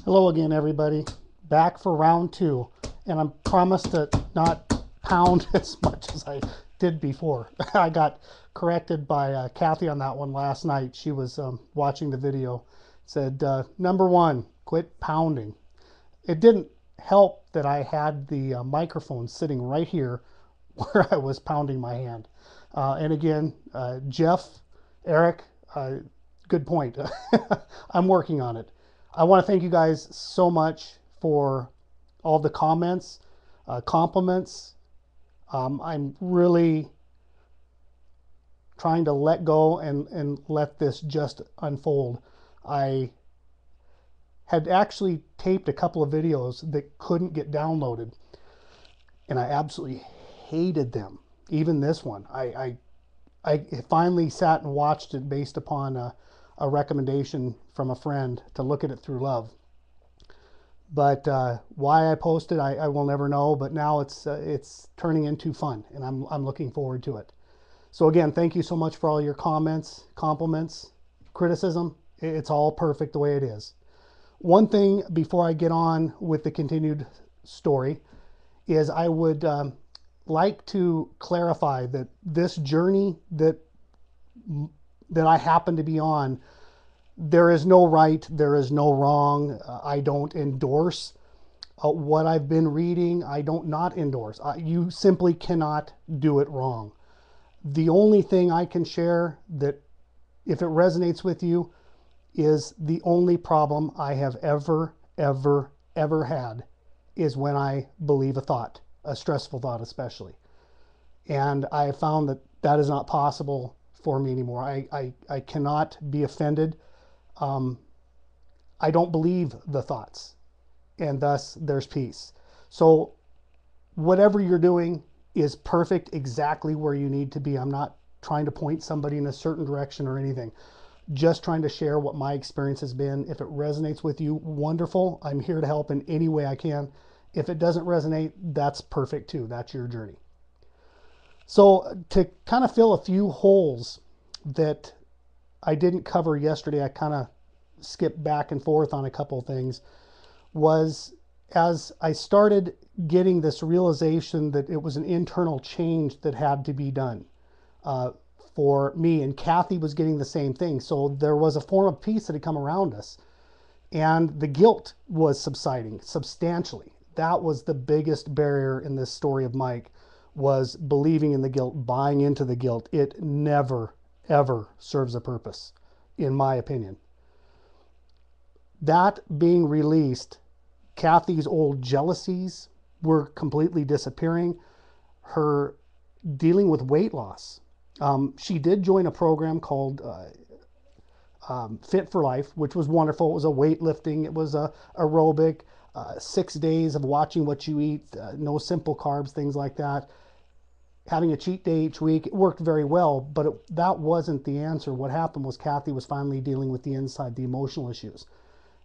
Hello again, everybody. Back for round two, and I promised to not pound as much as I did before. I got corrected by Kathy on that one last night. She was watching the video. Said, number one, quit pounding. It didn't help that I had the microphone sitting right here where I was pounding my hand. And again, Jeff, Eric, good point. I'm working on it. I want to thank you guys so much for all the comments, compliments. I'm really trying to let go and let this just unfold. I had actually taped a couple of videos that couldn't get downloaded, and I absolutely hated them. Even this one, I finally sat and watched it based upon a recommendation from a friend to look at it through love. But why I posted, I will never know. But now it's turning into fun, and I'm looking forward to it. So again, thank you so much for all your comments, compliments, criticism. It's all perfect the way it is. One thing before I get on with the continued story is I would like to clarify that this journey that I happen to be on, there is no right, there is no wrong. I don't endorse what I've been reading. I don't not endorse. You simply cannot do it wrong. The only thing I can share that, if it resonates with you, is the only problem I have ever had is when I believe a thought, a stressful thought especially. And I have found that that is not possible for me anymore. I cannot be offended. Um, I don't believe the thoughts, and thus there's peace. So whatever you're doing is perfect exactly where you need to be. I'm not trying to point somebody in a certain direction or anything. Just trying to share what my experience has been. If it resonates with you, wonderful. I'm here to help in any way I can. If it doesn't resonate, that's perfect too. That's your journey. So to kind of fill a few holes that I didn't cover yesterday, I kind of skipped back and forth on a couple of things, was as I started getting this realization that it was an internal change that had to be done uh, for me. And Kathy was getting the same thing. So there was a form of peace that had come around us. And the guilt was subsiding substantially. That was the biggest barrier in this story of Mike, was believing in the guilt, buying into the guilt. It never, ever serves a purpose, in my opinion. That being released, Kathy's old jealousies were completely disappearing. Her dealing with weight loss. She did join a program called Fit for Life, which was wonderful. It was a weightlifting, it was a aerobic, 6 days of watching what you eat, no simple carbs, things like that. Having a cheat day each week, it worked very well, but that wasn't the answer. What happened was Kathy was finally dealing with the inside, the emotional issues,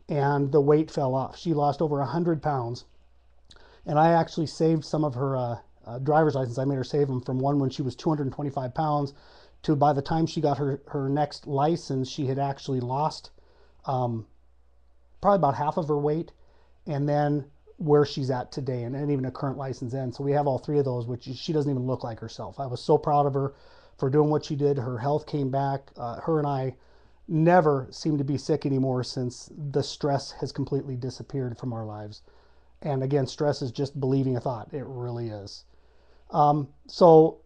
and the weight fell off. She lost over 100 pounds, and I actually saved some of her driver's license. I made her save them from one when she was 225 pounds to by the time she got her next license, she had actually lost um, probably about half of her weight, and then where she's at today, and even a current license end. So we have all three of those, which she doesn't even look like herself. I was so proud of her for doing what she did. Her health came back. Her and I never seem to be sick anymore since the stress has completely disappeared from our lives. And again, stress is just believing a thought. It really is. So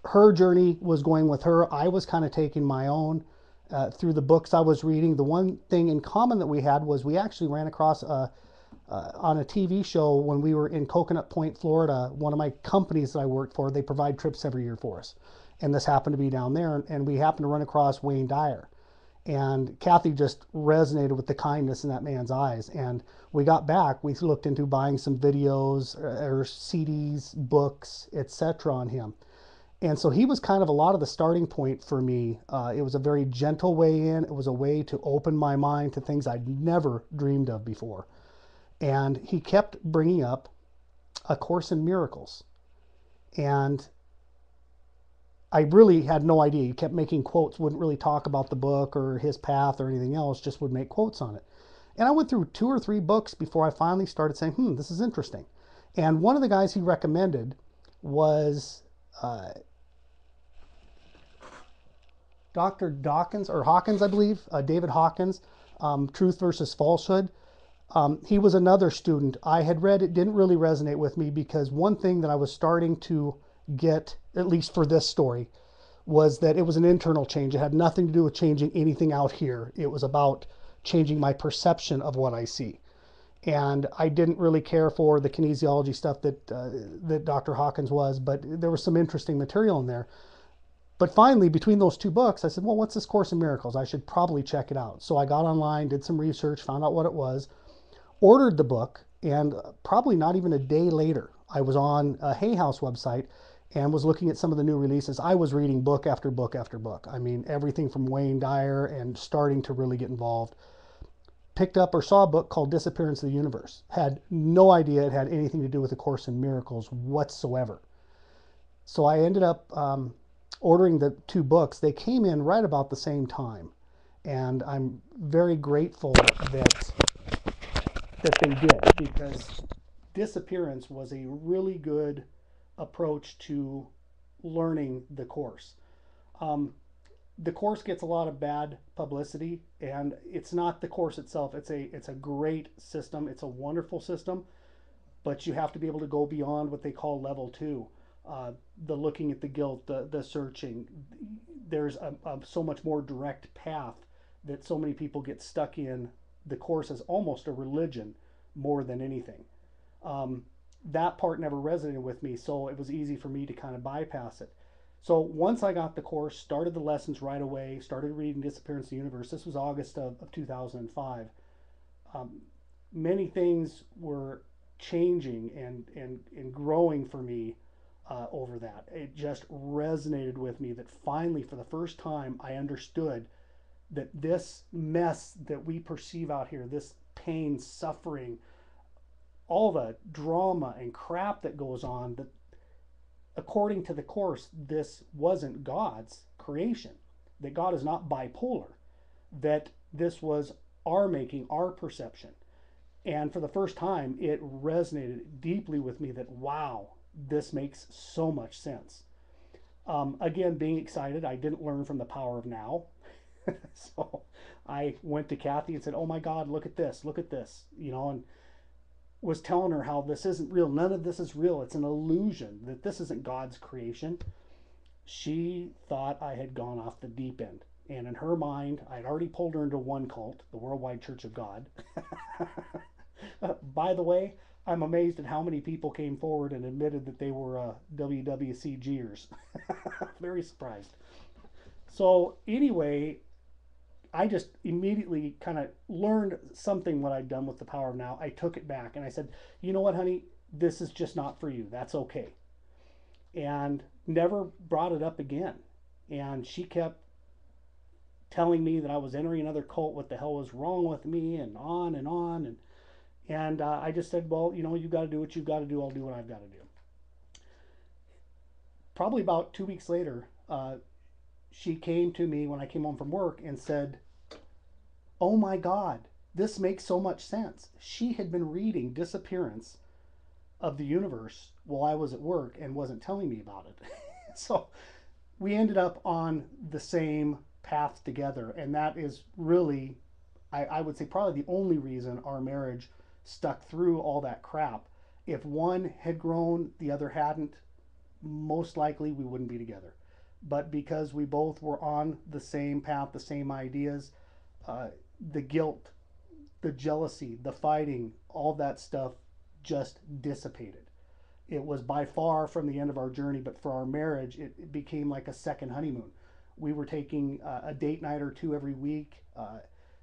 her journey was going with her. I was kind of taking my own through the books I was reading. The one thing in common that we had was we actually ran across on a TV show when we were in Coconut Point, Florida. One of my companies that I worked for, they provide trips every year for us. And this happened to be down there, and we happened to run across Wayne Dyer. And Kathy just resonated with the kindness in that man's eyes. And we got back, we looked into buying some videos or CDs, books, etc. on him. And so he was kind of a lot of the starting point for me. It was a very gentle way in. It was a way to open my mind to things I'd never dreamed of before. And he kept bringing up A Course in Miracles. And I really had no idea. He kept making quotes, wouldn't really talk about the book or his path or anything else, just would make quotes on it. And I went through 2 or 3 books before I finally started saying, this is interesting. And one of the guys he recommended was Dr. Dawkins, or Hawkins, I believe, David Hawkins, Truth versus Falsehood. He was another student I had read. It didn't really resonate with me because one thing that I was starting to get, at least for this story, was that it was an internal change. It had nothing to do with changing anything out here. It was about changing my perception of what I see. And I didn't really care for the kinesiology stuff that Dr. Hawkins was, but there was some interesting material in there. But finally, between those 2 books, I said, well, what's this Course in Miracles? I should probably check it out. So I got online, did some research, found out what it was, ordered the book, and probably not even a day later, I was on a Hay House website and was looking at some of the new releases. I was reading book after book after book. I mean, everything from Wayne Dyer and starting to really get involved. Picked up or saw a book called Disappearance of the Universe. Had no idea it had anything to do with the Course in Miracles whatsoever. So I ended up ordering the 2 books. They came in right about the same time. And I'm very grateful that they did, because Disappearance was a really good approach to learning the Course. The Course gets a lot of bad publicity, and it's not the Course itself. It's a great system. It's a wonderful system, but you have to be able to go beyond what they call level 2. The looking at the guilt, the searching. There's so much more direct path that so many people get stuck in. The Course as almost a religion more than anything. That part never resonated with me, so it was easy for me to kind of bypass it. So once I got the Course, started the lessons right away, started reading Disappearance of the Universe. This was August of 2005. Many things were changing and growing for me over that. It just resonated with me that finally, for the first time, I understood that this mess that we perceive out here, this pain, suffering, all the drama and crap that goes on, that according to the Course, this wasn't God's creation, that God is not bipolar, that this was our making, our perception. And for the first time, it resonated deeply with me that, wow, this makes so much sense. Again, being excited, I didn't learn from the power of now. So I went to Kathy and said, oh my God, look at this, and was telling her how this isn't real. None of this is real. It's an illusion, that this isn't God's creation. She thought I had gone off the deep end. And in her mind, I'd already pulled her into one cult, the Worldwide Church of God. By the way, I'm amazed at how many people came forward and admitted that they were WWCGers. Very surprised. So anyway, I just immediately kind of learned something what I'd done with the power of now. I took it back and I said, you know what, honey, this is just not for you. That's okay. And never brought it up again. And she kept telling me that I was entering another cult, what the hell was wrong with me, and on and on. And I just said, well, you got to do what you've got to do. I'll do what I've got to do. Probably about 2 weeks later, she came to me when I came home from work and said, oh my God, this makes so much sense. She had been reading Disappearance of the Universe while I was at work and wasn't telling me about it. So we ended up on the same path together. And that is really, I would say, probably the only reason our marriage stuck through all that crap. If one had grown, the other hadn't, most likely we wouldn't be together. But because we both were on the same path, the same ideas, the guilt, the jealousy, the fighting, all that stuff just dissipated. It was by far from the end of our journey, but for our marriage, it became like a second honeymoon. We were taking a date night or 2 every week,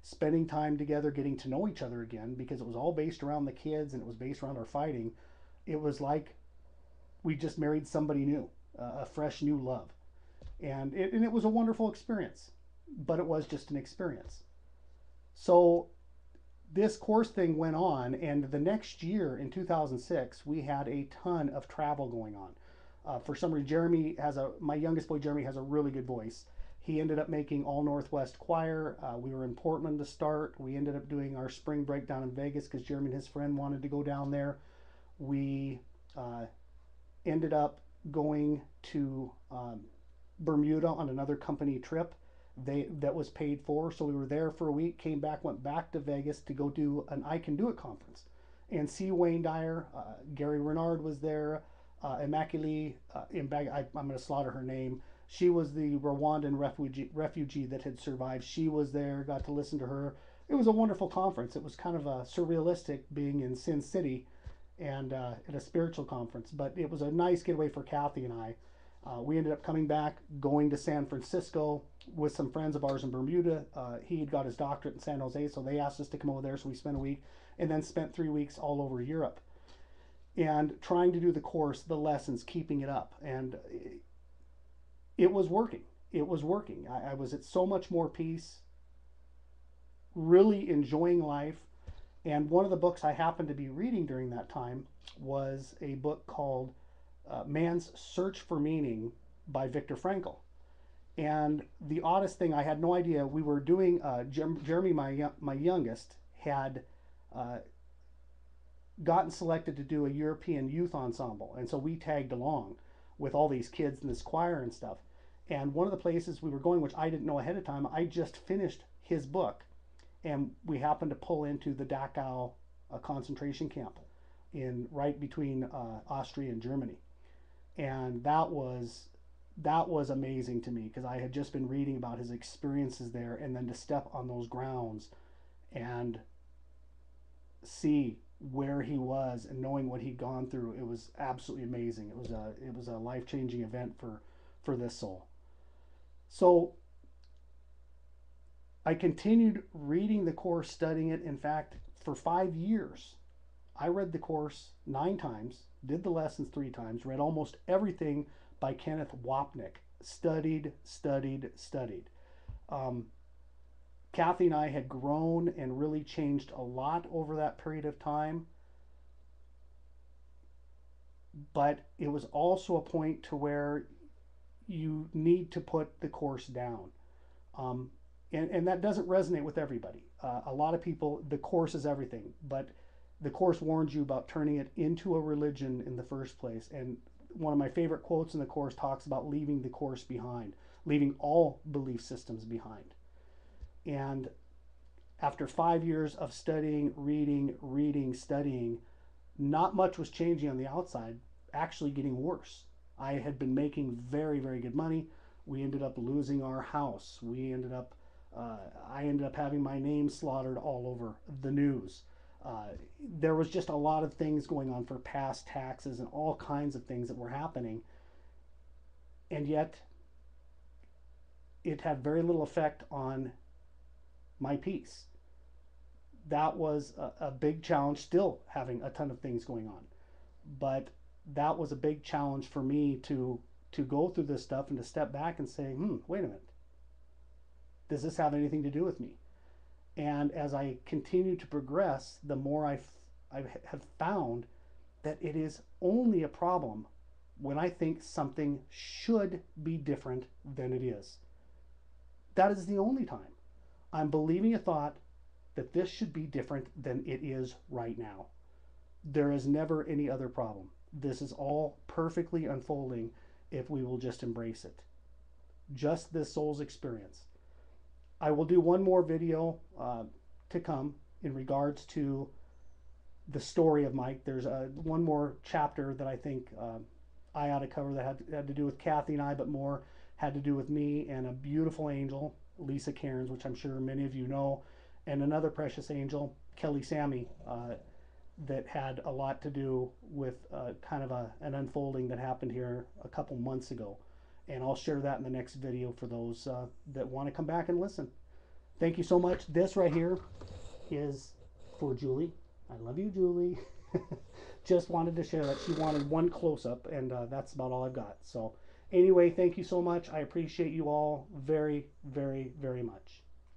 spending time together, getting to know each other again, because it was all based around the kids and it was based around our fighting. It was like we just married somebody new, a fresh new love. And it was a wonderful experience, but it was just an experience. So this course thing went on, and the next year in 2006, we had a ton of travel going on. For some reason, my youngest boy Jeremy has a really good voice. He ended up making All Northwest Choir. We were in Portland to start. We ended up doing our spring break down in Vegas because Jeremy and his friend wanted to go down there. We ended up going to Bermuda on another company trip that was paid for. So we were there for a week, came back, went back to Vegas to go do an I Can Do It conference and see Wayne Dyer. Gary Renard was there. Immaculée, I'm going to slaughter her name. She was the Rwandan refugee that had survived. She was there, got to listen to her. It was a wonderful conference. It was kind of a surrealistic being in Sin City and at a spiritual conference, but it was a nice getaway for Kathy and I. We ended up coming back, going to San Francisco with some friends of ours in Bermuda. He had got his doctorate in San Jose, so they asked us to come over there, so we spent a week and then spent 3 weeks all over Europe and trying to do the course, the lessons, keeping it up. And it was working. It was working. I was at so much more peace, really enjoying life. And one of the books I happened to be reading during that time was a book called Man's Search for Meaning by Viktor Frankl. And the oddest thing, I had no idea, we were doing, Jeremy, my youngest, had gotten selected to do a European youth ensemble. And so we tagged along with all these kids in this choir and stuff. And one of the places we were going, which I didn't know ahead of time, I just finished his book. And we happened to pull into the Dachau concentration camp right between Austria and Germany. And that was amazing to me because I had just been reading about his experiences there, and then to step on those grounds and see where he was and knowing what he'd gone through, it was absolutely amazing. It was a life-changing event for this soul. So I continued reading the course, studying it. In fact, for 5 years, I read the course 9 times, did the lessons 3 times, read almost everything by Kenneth Wapnick, studied. Kathy and I had grown and really changed a lot over that period of time. But it was also a point to where you need to put the course down. And that doesn't resonate with everybody. A lot of people, the course is everything, but the course warns you about turning it into a religion in the first place. And one of my favorite quotes in the course talks about leaving the course behind, leaving all belief systems behind. And after 5 years of studying, reading, studying, not much was changing on the outside, actually getting worse. I had been making very, very good money. We ended up losing our house. I ended up having my name slaughtered all over the news. There was just a lot of things going on for past taxes and all kinds of things that were happening. And yet, it had very little effect on my peace. That was a big challenge, still having a ton of things going on. But that was a big challenge for me to go through this stuff and to step back and say, wait a minute. Does this have anything to do with me? And as I continue to progress, the more I have found that it is only a problem when I think something should be different than it is. That is the only time I'm believing a thought that this should be different than it is right now. There is never any other problem. This is all perfectly unfolding if we will just embrace it. Just this soul's experience. I will do one more video to come in regards to the story of Mike. There's one more chapter that I think I ought to cover that had to do with Kathy and I, but more had to do with me and a beautiful angel, Lisa Cairns, which I'm sure many of you know, and another precious angel, Kelly Sammy, that had a lot to do with kind of an unfolding that happened here a couple months ago. And I'll share that in the next video for those that want to come back and listen. Thank you so much. This right here is for Julie. I love you, Julie. Just wanted to share that. She wanted one close-up, and that's about all I've got. So anyway, thank you so much. I appreciate you all very, very, very much.